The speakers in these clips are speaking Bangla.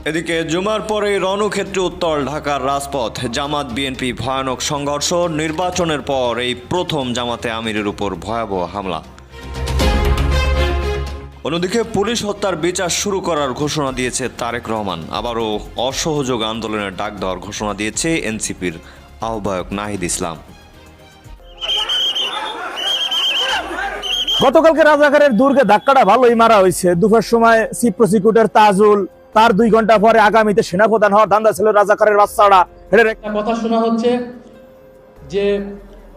এদিকে জুমার পরে রণক্ষেত্রে উত্তর ঢাকার রাজপথ, জামাত বিএনপি ভয়ানক সংঘর্ষ, নির্বাচনের পর এই প্রথম জামাতে আমিরের উপর ভয়াবহ হামলা। অন্যদিকে পুলিশ হত্যার বিচার শুরু করার ঘোষণা দিয়েছে তারেক রহমান। আবারও অসহযোগ আন্দোলনের ডাক দেওয়ার ঘোষণা দিয়েছে এনসিপির আহ্বায়ক নাহিদ ইসলাম। গতকালকে রাজাকারের দুর্গে ধাক্কাটা ভালোই মারা হয়েছে। দুপুর সময় চিফ প্রসিকিউটর তাজুল, তার 2 ঘন্টা পরে আগামীতে সেনাপ্রধান হওয়ার ধান্দা ছিল রাজাকারের বাচ্চারা। একটা কথা শোনা হচ্ছে যে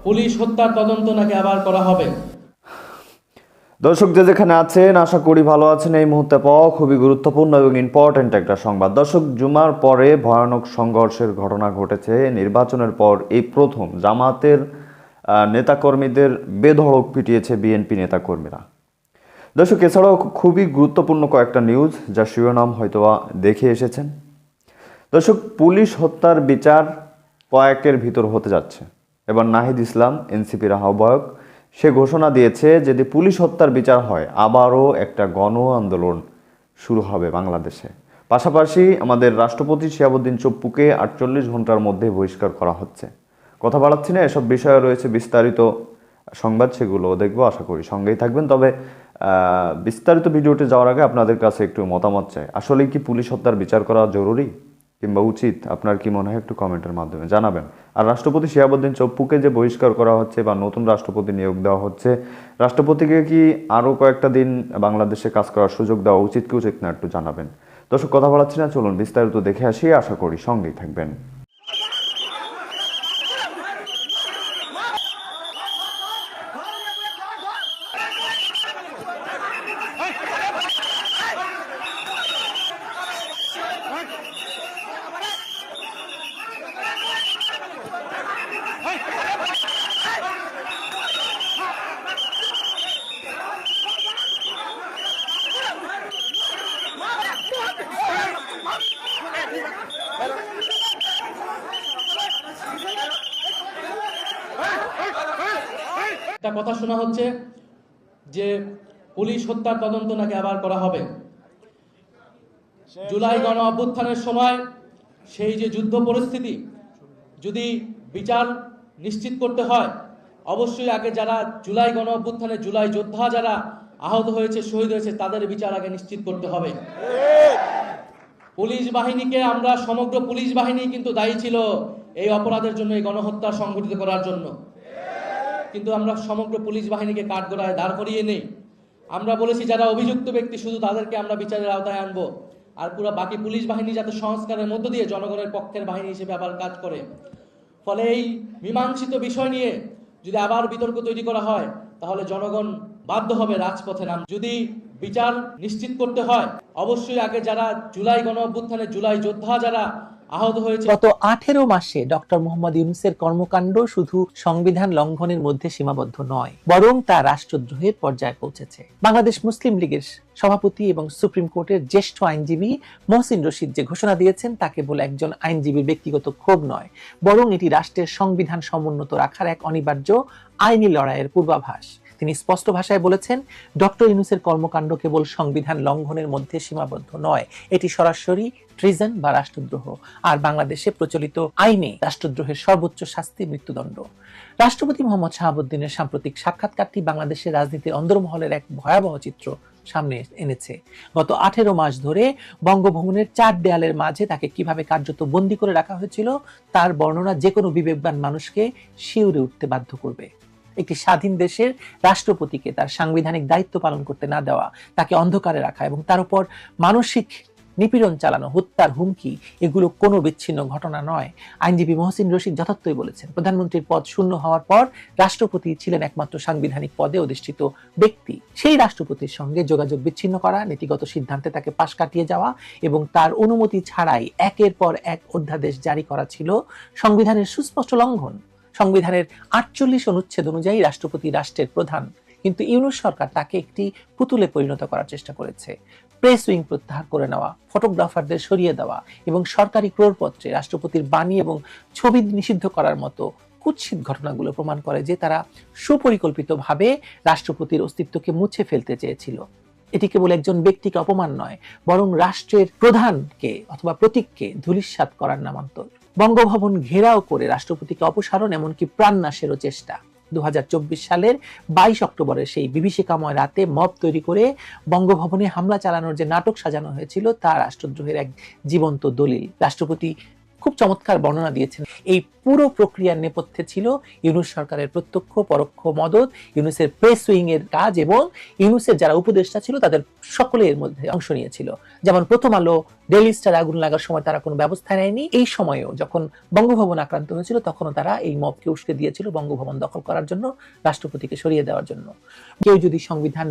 পুলিশ হত্যার তদন্ত নাকি আবার করা হবে। দর্শক যেখানে আছেন আশা করি ভালো আছেন। এই মুহূর্তে পাওয়া খুবই গুরুত্বপূর্ণ এবং ইম্পর্টেন্ট একটা সংবাদ। দর্শক, জুমার পরে ভয়ানক সংঘর্ষের ঘটনা ঘটেছে। নির্বাচনের পর এই প্রথম জামাতের নেতাকর্মীদের বেধড়ক পিটিয়েছে বিএনপি নেতাকর্মীরা। দর্শক, এছাড়াও খুবই গুরুত্বপূর্ণ কয়েকটা নিউজ যা শিরোনাম হয়তোবা দেখে এসেছেন। দর্শক, পুলিশ হত্যার বিচার কয়েকের ভিতর হতে যাচ্ছে। এবার নাহিদ ইসলাম, এনসিপির আহ্বায়ক, সে ঘোষণা দিয়েছে যদি পুলিশ হত্যার বিচার হয় আবারও একটা গণ আন্দোলন শুরু হবে বাংলাদেশে। পাশাপাশি আমাদের রাষ্ট্রপতি শিহাবুদ্দিন চুপ্পুকে 48 ঘন্টার মধ্যে বহিষ্কার করা হচ্ছে। কথা বাড়াচ্ছি না, এসব বিষয়ে রয়েছে বিস্তারিত সংবাদ, সেগুলো দেখবো। আশা করি সঙ্গেই থাকবেন। তবে বিস্তারিত ভিডিওতে যাওয়ার আগে আপনাদের কাছে একটু মতামত চাই। আসলে কি পুলিশ হত্যার বিচার করা জরুরি কিংবা উচিত? আপনার কি মনে হয় একটু কমেন্টের মাধ্যমে জানাবেন। আর রাষ্ট্রপতি শিহাবুদ্দিন চুপ্পুকে যে বহিষ্কার করা হচ্ছে বা নতুন রাষ্ট্রপতি নিয়োগ দেওয়া হচ্ছে, রাষ্ট্রপতিকে কি আরও কয়েকটা দিন বাংলাদেশে কাজ করার সুযোগ দেওয়া উচিত কি উচিত না একটু জানাবেন। দর্শক, কথা বলাচ্ছি না, চলুন বিস্তারিত দেখে আসি। আশা করি সঙ্গেই থাকবেন। একটা কথা শোনা হচ্ছে যে পুলিশ হত্যার তদন্ত নাকি আবার করা হবে। জুলাই গণ অভ্যুত্থানের সময় সেই যে যুদ্ধ পরিস্থিতি, যদি বিচার নিশ্চিত করতে হয়, অবশ্যই আগে যারা জুলাই গণ অভ্যুত্থানে জুলাই যোদ্ধা যারা আহত হয়েছে, শহীদ হয়েছে, তাদের বিচার আগে নিশ্চিত করতে হবে। পুলিশ বাহিনীকে আমরা, সমগ্র পুলিশ বাহিনী কিন্তু দায়ী ছিল এই অপরাধের জন্য, এই গণহত্যা সংঘটিত করার জন্য। কিন্তু আমরা সমগ্র পুলিশ বাহিনীকে কাঠগড়ায় দাঁড় করিয়ে নেই। আমরা বলেছি যারা অভিযুক্ত ব্যক্তি শুধু তাদেরকে আমরা বিচারের আওতায় আনবো, আর পুরো বাকি পুলিশ বাহিনী যাতে সংস্কারের মধ্য দিয়ে জনগণের পক্ষের বাহিনী হিসেবে আবার কাজ করে। ফলে এই মীমাংসিত বিষয় নিয়ে যদি আবার বিতর্ক তৈরি করা হয়, তাহলে জনগণ বাধ্য হবে রাজপথে নাম। যদি বিচার নিশ্চিত করতে হয়, অবশ্যই আগে যারা জুলাই গণ অভ্যুত্থানে জুলাই যোদ্ধা যারা আহত হয়েছে। গত 18 মাসে ডক্টর মোহাম্মদ ইউনূসের কর্মকাণ্ড শুধু সংবিধান লঙ্ঘনের মধ্যে সীমাবদ্ধ নয়, বরং তা রাষ্ট্রদ্রোহের পর্যায়ে পৌঁছেছে। বাংলাদেশ মুসলিম লীগের সভাপতি এবং সুপ্রিম কোর্টের জ্যেষ্ঠ আইনজীবী মহসিন রশিদ যে ঘোষণা দিয়েছেন তা কেবল একজন আইনজীবীর ব্যক্তিগত ক্ষোভ নয়, বরং এটি রাষ্ট্রের সংবিধান সমুন্নত রাখার এক অনিবার্য আইনি লড়াইয়ের পূর্বাভাস। তিনি স্পষ্ট ভাষায় বলেছেন, ডক্টর ইউনূসের কর্মকাণ্ড কেবল সংবিধান লঙ্ঘনের মধ্যে সীমাবদ্ধ নয়, এটি সরাসরি ট্রিজন বা রাষ্ট্রদ্রোহ। আর বাংলাদেশে প্রচলিত আইনে রাষ্ট্রদ্রোহের সর্বোচ্চ শাস্তি মৃত্যুদণ্ড। রাষ্ট্রপতি মোহাম্মদ শাহাবুদ্দিনের সাম্প্রতিক সাক্ষাৎকারটি বাংলাদেশের রাজনীতির অন্দরমহলের এক ভয়াবহ চিত্র সামনে এনেছে। গত 18 মাস ধরে বঙ্গভবনের 4 দেয়ালের মাঝে তাকে কিভাবে কার্যত বন্দী করে রাখা হয়েছিল তার বর্ণনা যে কোনো বিবেকবান মানুষকে শিউরে উঠতে বাধ্য করবে। একটি স্বাধীন দেশের রাষ্ট্রপতিকে তার সাংবিধানিক দায়িত্ব পালন করতে না দেওয়া, তাকে অন্ধকারে রাখা এবং তার উপর মানসিক নিপীড়ন চালানো, হত্যার হুমকি, এগুলো কোনো বিচ্ছিন্ন ঘটনা নয়। আইনজীবী মহসিন রশিদ যথার্থই বলেছেন, প্রধানমন্ত্রীর পদ শূন্য হওয়ার পর রাষ্ট্রপতি ছিলেন একমাত্র সাংবিধানিক পদে অধিষ্ঠিত ব্যক্তি। সেই রাষ্ট্রপতির সঙ্গে যোগাযোগ বিচ্ছিন্ন করা, নীতিগত সিদ্ধান্তে তাকে পাশ কাটিয়ে যাওয়া এবং তার অনুমতি ছাড়াই একের পর এক অধ্যাদেশ জারি করা ছিল সংবিধানের সুস্পষ্ট লঙ্ঘন। সংবিধানের 48 অনুচ্ছেদ অনুযায়ী রাষ্ট্রপতি রাষ্ট্রের প্রধান, কিন্তু ইউনূস সরকার তাকে একটি পুতুলে পরিণত করার চেষ্টা করেছে। প্রেস উইং প্রত্যাহার করে নেওয়া, ফটোগ্রাফারদের সরিয়ে দেওয়া এবং সরকারি ক্রোড়পত্রে রাষ্ট্রপতির বাণী এবং ছবি নিষিদ্ধ করার মতো কুৎসিত ঘটনাগুলো প্রমাণ করে যে তারা সুপরিকল্পিতভাবে রাষ্ট্রপতির অস্তিত্বকে মুছে ফেলতে চেয়েছিল। এটি কেবল একজন ব্যক্তিকে অপমান নয়, বরং রাষ্ট্রের প্রধানকে অথবা প্রতীককে ধূলিসাৎ করার নামান্তর। বঙ্গভবন ঘেরাও করে রাষ্ট্রপতিকে অপসারণ, এমনকি প্রাণনাশেরও চেষ্টা। 2024 সালের 22 অক্টোবরের সেই বিভীষিকাময় রাতে মব তৈরি করে বঙ্গভবনে হামলা চালানোর যে নাটক সাজানো হয়েছিল তা রাষ্ট্রদ্রোহের এক জীবন্ত দলিল। রাষ্ট্রপতি খুব চমৎকার বর্ণনা দিয়েছেন। এই পুরো প্রক্রিয়ার নেপথ্যে ছিল ইউনূস সরকারের প্রত্যক্ষ পরোক্ষ মদত, ইউনূসের প্রেস উইং এর কাজ এবং ইউনূসের যারা উপদেষ্টা ছিল তাদের সকলে এর মধ্যে অংশ নিয়েছিল। যেমন প্রথম আলো, ডেইলি স্টার আগুন লাগার সময় তারা কোনো ব্যবস্থা নেয়নি, এই সময়েও যখন বঙ্গভবন আক্রান্ত হয়েছিল তখনও তারা এই মবকে উস্কে দিয়েছিল বঙ্গভবন দখল করার জন্য, রাষ্ট্রপতিকে সরিয়ে দেওয়ার জন্য। কেউ যদি সংবিধান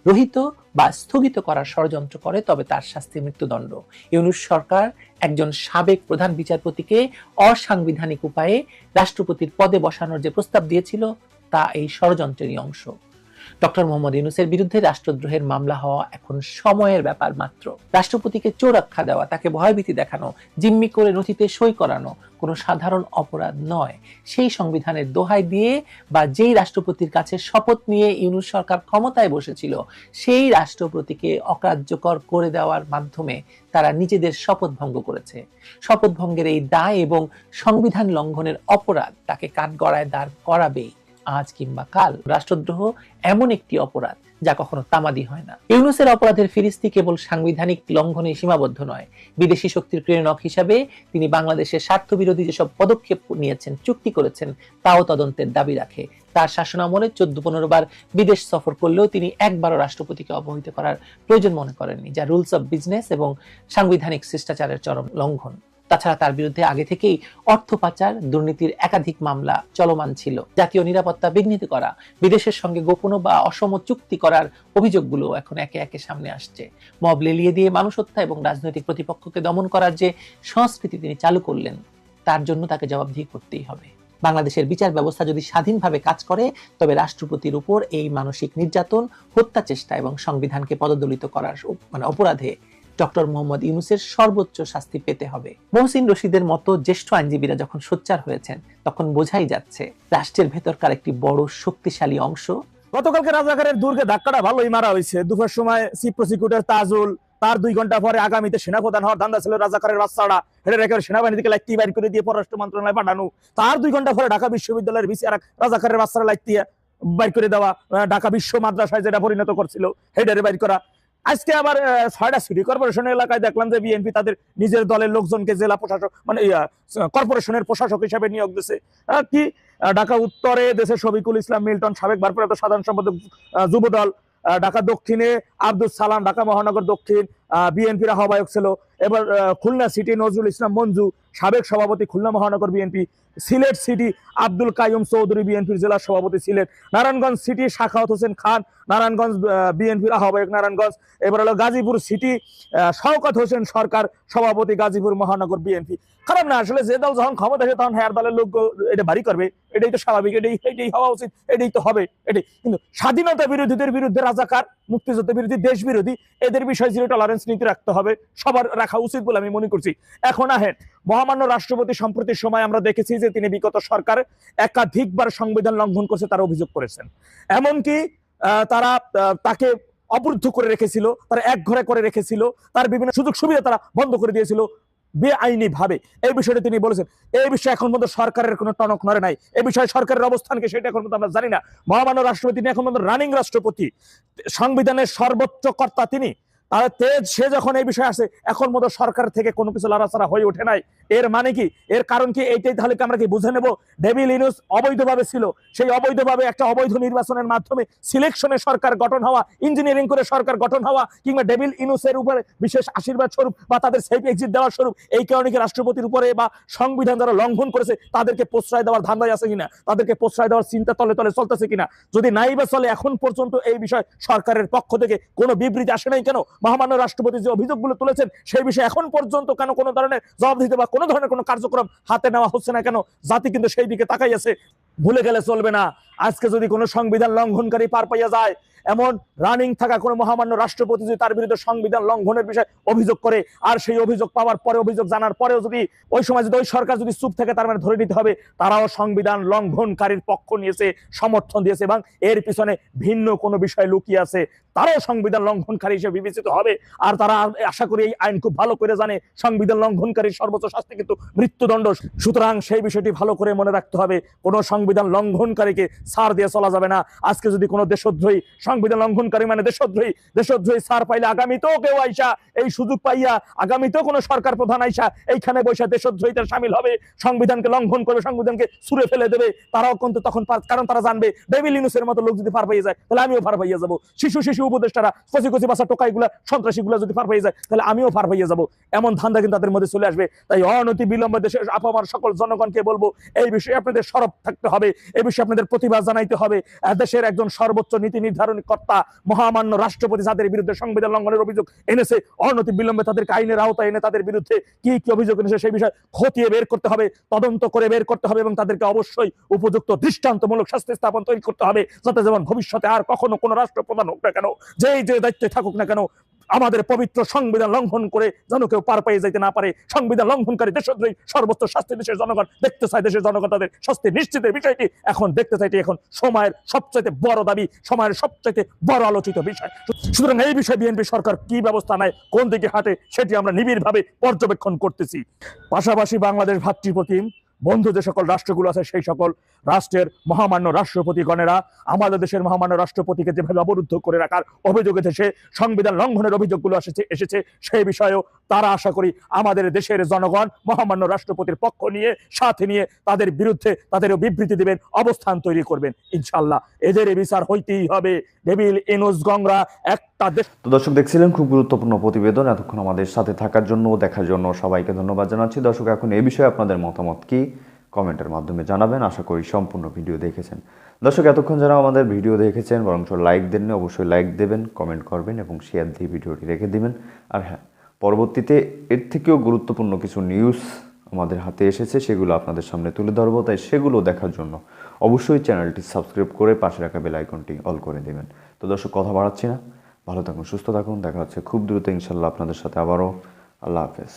রহিত বা স্থগিত করার ষড়যন্ত্র করে তবে তার শাস্তি মৃত্যুদণ্ড। ইউনূস সরকার একজন সাবেক প্রধান বিচারপতিকে অসাংবিধানিক উপায়ে রাষ্ট্রপতির পদে বসানোর যে প্রস্তাব দিয়েছিল তা এই ষড়যন্ত্রেরই অংশ। ডক্টর মোহাম্মদ ইউনূসের বিরুদ্ধে রাষ্ট্রদ্রোহের মামলা হওয়া এখন সময়ের ব্যাপার মাত্র। রাষ্ট্রপতিকে চোর আখ্যা দেওয়া, তাকে ভয়ভীতি দেখানো, জিম্মি করে নথিতে সই করানো কোনো সাধারণ অপরাধ নয়। সেই সংবিধানের দোহাই দিয়ে বা যেই রাষ্ট্রপতির কাছে শপথ নিয়ে ইউনূস সরকার ক্ষমতায় বসেছিল সেই রাষ্ট্রপতিকে অকার্যকর করে দেওয়ার মাধ্যমে তারা নিজেদের শপথ ভঙ্গ করেছে। শপথ ভঙ্গের এই দায় এবং সংবিধান লঙ্ঘনের অপরাধ তাকে কাঠগড়ায় দাঁড় করাবেই আজ কিংবা কাল। রাষ্ট্রদ্রোহ এমন একটি অপরাধ যা কখনো তামাদি হয় না। ইউনূসের অপরাধের ফিরিস্তি কেবল সাংবিধানিক লঙ্ঘনে সীমাবদ্ধ নয়, বিদেশি শক্তির প্রেরণক হিসাবে তিনি বাংলাদেশের স্বার্থ বিরোধী যেসব পদক্ষেপ নিয়েছেন, চুক্তি করেছেন, তাও তদন্তের দাবি রাখে। তার শাসনামলে 14-15 বার বিদেশ সফর করলেও তিনি একবারও রাষ্ট্রপতিকে অবহিত করার প্রয়োজন মনে করেননি, যা রুলস অব বিজনেস এবং সাংবিধানিক শিষ্টাচারের চরম লঙ্ঘন। তাছাড়া তার বিরুদ্ধে আগে থেকেই অর্থ পাচার, দুর্নীতির একাধিক মামলা চলমান ছিল। জাতীয় নিরাপত্তা বিঘ্নিত করা, বিদেশের সঙ্গে গোপন বা অসম চুক্তি করার অভিযোগগুলো এখন একে একে সামনে আসছে। মব লেলিয়ে দিয়ে মানুষ হত্যা এবং রাজনৈতিক প্রতিপক্ষকে দমন করার যে সংস্কৃতি তিনি চালু করলেন তার জন্য তাকে জবাবদিহি করতেই হবে। বাংলাদেশের বিচার ব্যবস্থা যদি স্বাধীনভাবে কাজ করে তবে রাষ্ট্রপতির উপর এই মানসিক নির্যাতন, হত্যা চেষ্টা এবং সংবিধানকে পদদলিত করার অপরাধে ডক্টর মোহাম্মদ ইউনূসের সর্বোচ্চ শাস্তি পেতে হবে। মহসিন রশিদের মতো জ্যেষ্ঠ আইনজীবীরা যখন সোচ্চার হয়েছেন তখন বোঝাই যাচ্ছে রাষ্ট্রের ভেতরকার একটি বড় শক্তিশালী অংশ। গতকালকে রাজাকারের দুর্গে ধাক্কাটা ভালোই মারা হয়েছে। দুপুর সময় চিফ প্রসিকিউটর তাজুল, তার 2 ঘন্টা পরে আগামীতে সেনাপ্রধান হওয়ার ধান্দা ছিল রাজাকারের বাচ্চারা, এটা রেখে সেনাবাহিনী থেকে লাইতি বাইর করে দিয়ে পররাষ্ট্র মন্ত্রণালয়ে পাঠানো। তার 2 ঘন্টা পরে ঢাকা বিশ্ববিদ্যালয়ের ভিসি আর রাজাকারের বাচ্চারা লাইতি বাইর করে দেওয়া, ঢাকা বিশ্ব মাদ্রাসায় যেটা পরিণত করছিল হেডারে বাইর করা। আজকে আবার 6টা সিটি কর্পোরেশন এলাকায় দেখলাম যে বিএনপি তাদের নিজের দলের লোকজনকে জেলা প্রশাসক কর্পোরেশনের প্রশাসক হিসেবে নিয়োগ দিয়েছে। কি ঢাকা উত্তরে দেশের শফিকুল ইসলাম মিল্টন, সাবেক ভারপ্রাপ্ত সাধারণ সম্পাদক যুবদল, ঢাকা দক্ষিণে আব্দুল সালাম, ঢাকা মহানগর দক্ষিণ বিএনপির আহ্বায়ক ছিল। এবার খুলনা সিটি নজরুল ইসলাম মঞ্জু, সাবেক সভাপতি খুলনা মহানগর বিএনপি। সিলেট সিটি আব্দুল কাইয়ুম চৌধুরী, বিএনপির জেলা সভাপতি সিলেট। নারায়ণগঞ্জ সিটি শাখাওয়াত হোসেন খান, নারায়ণগঞ্জ বিএনপির আহ্বায়ক নারায়ণগঞ্জ। এবার হলো গাজীপুর সিটি শওকত হোসেন সরকার, সভাপতি গাজীপুর মহানগর বিএনপি। খারাপ না, আসলে যে দল যখন ক্ষমতা আসে তখন হ্যাঁ দলের লোক এটা ভারী করবে, এটাই তো স্বাভাবিক, এটাই হওয়া উচিত, এটাই তো হবে। এটাই কিন্তু স্বাধীনতা বিরোধীদের বিরুদ্ধে রাজাকার, মুক্তিযুদ্ধ বিরোধী, দেশ বিরোধী, এদের বিষয়ে জিরো টলারেন্স নীতি রাখতে হবে, সবার রাখা উচিত বলে আমি মনে করছি। এখন আহেন মহামান্য রাষ্ট্রপতি সম্প্রতির সময় আমরা দেখেছি যে তিনি বিগত সরকার একাধিকবার সংবিধান লঙ্ঘন করছে তারা অভিযোগ করেছেন। এমনকি তারা তাকে অবরুদ্ধ করে রেখেছিল, তারা এক ঘরে করে রেখেছিল, তার বিভিন্ন সুযোগ সুবিধা তারা বন্ধ করে দিয়েছিল বেআইনি ভাবে। এই বিষয়টা তিনি বলেছেন। এই বিষয়ে এখন পর্যন্ত সরকারের কোনো টনক নড়ে নাই। এই বিষয়ে সরকারের অবস্থানকে সেটা এখন পর্যন্ত আমরা জানি না। মহামান্য রাষ্ট্রপতি তিনি এখন পর্যন্ত রানিং রাষ্ট্রপতি, সংবিধানের সর্বোচ্চ কর্তা তিনি। তাহলে তেজ সে যখন এই বিষয়ে আসে এখন মতো সরকার থেকে কোনো কিছু লড়াচড়া হয়ে ওঠে নাই। এর মানে কি, এর কারণ কি এইটাই? তাহলে কি আমরা কি বুঝে নেব ডেভিল ইউনূস অবৈধভাবে ছিল, সেই অবৈধভাবে একটা অবৈধ নির্বাচনের মাধ্যমে সিলেকশনে সরকার গঠন হওয়া, ইঞ্জিনিয়ারিং করে সরকার গঠন হওয়া, কিংবা ডেভিল ইউনূসের উপরে বিশেষ আশীর্বাদ স্বরূপ বা তাদের সেফ এক্সিট দেওয়ার স্বরূপ এই কারণে কি রাষ্ট্রপতির উপরে বা সংবিধান যারা লঙ্ঘন করেছে তাদেরকে প্রশ্রয় দেওয়ার ধান্দায় আছে কিনা, তাদেরকে প্রশ্রয় দেওয়ার চিন্তা তলে তলে চলতেছে কিনা? যদি নাই বা চলে, এখন পর্যন্ত এই বিষয়ে সরকারের পক্ষ থেকে কোনো বিবৃতি আসে নাই কেন? মহামান্য রাষ্ট্রপতি যে অভিযোগগুলো তুলেছেন সেই বিষয়ে এখন পর্যন্ত কেন কোনো ধরনের জবাব দিতে বা কোনো ধরনের কোনো কার্যক্রম হাতে নেওয়া হচ্ছে না কেন? জাতি কিন্তু সেই দিকে তাকাই আছে। ভুলে গেলে চলবে না, আজকে যদি কোনো সংবিধান লঙ্ঘনকারী পার পাইয়া যায়, এমন রানিং থাকা কোনো মহামান্য রাষ্ট্রপতি যদি তার বিরুদ্ধে সংবিধান লঙ্ঘনের বিষয়ে অভিযোগ করে, আর সেই অভিযোগ পাওয়ার পরে, অভিযোগ জানার পরেও যদি ওই সময় যদি ওই সরকার যদি চুপ থাকে, তার মানে ধরে নিতে হবে তারাও সংবিধান লঙ্ঘনকারীর পক্ষ নিয়েছে, সমর্থন দিয়েছে, এবং এর পিছনে ভিন্ন কোনো বিষয় লুকিয়ে আছে, তারাও সংবিধান লঙ্ঘনকারী হিসেবে বিবেচিত হবে। আর তারা আশা করি এই আইন খুব ভালো করে জানে, সংবিধান লঙ্ঘনকারীর সর্বোচ্চ শাস্তি কিন্তু মৃত্যুদণ্ড। সুতরাং সেই বিষয়টি ভালো করে মনে রাখতে হবে, কোনো সংবিধান লঙ্ঘনকারীকে ছাড় দিয়ে চলা যাবে না। আজকে যদি কোনো দেশদ্রোহী, সংবিধান লঙ্ঘনকারী মানে দেশদ্রোহী, দেশদ্রোহী ছাড় পাইলে আগামীতেও কেউ আইসা এই সুযোগ পাইয়া, আগামীতেও কোনো সরকার প্রধান আইসা এইখানে বসে দেশদ্রোহিতার সামিল হবে, সংবিধানকে লঙ্ঘন করবে, সংবিধানকে ছুঁড়ে ফেলে দেবে। তারাও কিন্তু তখন কারণ তারা জানবে ডেভিল ইউনূসের মতো লোক যদি পার পেয়ে যায়, তাহলে আমিও পার পেয়ে যাবো। শিশু উপদেষ্টারা, কচি কচি বাচ্চা টোকাইগুলা, সন্ত্রাসীগুলা যদি পার পেয়ে যায়, তাহলে আমিও পার পেয়ে যাবো। এমন ধান্দা কিন্তু তাদের মধ্যে চলে আসবে। তাই অনতি বিলম্বে দেশের আপামার সকল জনগণকে বলবো, এই বিষয়ে আপনাদের সরব থাকতে হবে, এই বিষয়ে আপনাদের প্রতিবাদ জানাইতে হবে। দেশের একজন সর্বোচ্চ নীতি নির্ধারণী কর্তা, মহামান্য রাষ্ট্রপতি যাদের বিরুদ্ধে সংবিধান লঙ্ঘনের অভিযোগ এনেছে, অনতি বিলম্বে তাদেরকে আইনের আওতায় এনে তাদের বিরুদ্ধে কি কি অভিযোগ এনেছে সেই বিষয়ে খতিয়ে বের করতে হবে, তদন্ত করে বের করতে হবে, এবং তাদেরকে অবশ্যই উপযুক্ত দৃষ্টান্তমূলক শাস্তি স্থাপন তৈরি করতে হবে, যাতে যেমন ভবিষ্যতে আর কখনো কোনো রাষ্ট্রপ্রধান হোক না কেন, যেই যে দায়িত্বে থাকুক না কেন, আমাদের পবিত্র সংবিধান লঙ্ঘন করে যেন কেউ পার পেয়ে যাইতে না পারে। সংবিধান লঙ্ঘনকারী দেশদ্রোহী সর্বোচ্চ শাস্তি দেশের জনগণ দেখতে চায়, দেশের জনগণ তাদের শাস্তি নিশ্চিতের বিষয়টি এখন দেখতে চাইতে এখন সময়ের সবচাইতে বড় দাবি, সময়ের সবচাইতে বড় আলোচিত বিষয়। সুতরাং এই বিষয়ে বিএনপি সরকার কি ব্যবস্থা নেয়, কোন দিকে হাঁটে, সেটি আমরা নিবিড়ভাবে পর্যবেক্ষণ করতেছি। পাশাপাশি বাংলাদেশ ভ্রাতৃপ্রতিম বন্ধু যে সকল রাষ্ট্রগুলো আছে, সেই সকল রাষ্ট্রের মহামান্য রাষ্ট্রপতিগণেরা আমাদের দেশের মহামান্য রাষ্ট্রপতিকে যেভাবে অবরুদ্ধ করে রাখার অভিযোগ এসেছে, সংবিধান লঙ্ঘনের অভিযোগগুলো এসেছে, সেই বিষয়েও তারা আশা করি আমাদের দেশের জনগণ মহামান্য রাষ্ট্রপতির পক্ষ নিয়ে, সাথে নিয়ে তাদের বিরুদ্ধে তাদেরও বিবৃতি দিবেন, অবস্থান তৈরি করবেন ইনশাল্লাহ। এদের বিচার হইতেই হবে। ডেভিল ইউনূস গংরা একটা দেশ। তো দর্শক, দেখছিলেন খুব গুরুত্বপূর্ণ প্রতিবেদন। এতক্ষণ আমাদের সাথে থাকার জন্য, দেখার জন্য সবাইকে ধন্যবাদ জানাচ্ছি। দর্শক, এখন এই বিষয়ে আপনাদের মতামত কি কমেন্টের মাধ্যমে জানাবেন। আশা করি সম্পূর্ণ ভিডিও দেখেছেন। দর্শক, এতক্ষণ যারা আমাদের ভিডিও দেখেছেন, বরং লাইক দেননি, অবশ্যই লাইক দেবেন, কমেন্ট করবেন এবং শেয়ার দিয়ে ভিডিওটি রেখে দিবেন। আর হ্যাঁ, পরবর্তীতে এর থেকেও গুরুত্বপূর্ণ কিছু নিউজ আমাদের হাতে এসেছে, সেগুলো আপনাদের সামনে তুলে ধরবো। তাই সেগুলো দেখার জন্য অবশ্যই চ্যানেলটি সাবস্ক্রাইব করে পাশে রাখা বেল আইকনটি অল করে দেবেন। তো দর্শক, কথা বাড়াচ্ছি না, ভালো থাকুন, সুস্থ থাকুন। দেখা হচ্ছে খুব দ্রুত ইনশাল্লাহ আপনাদের সাথে আবারও। আল্লাহ হাফেজ।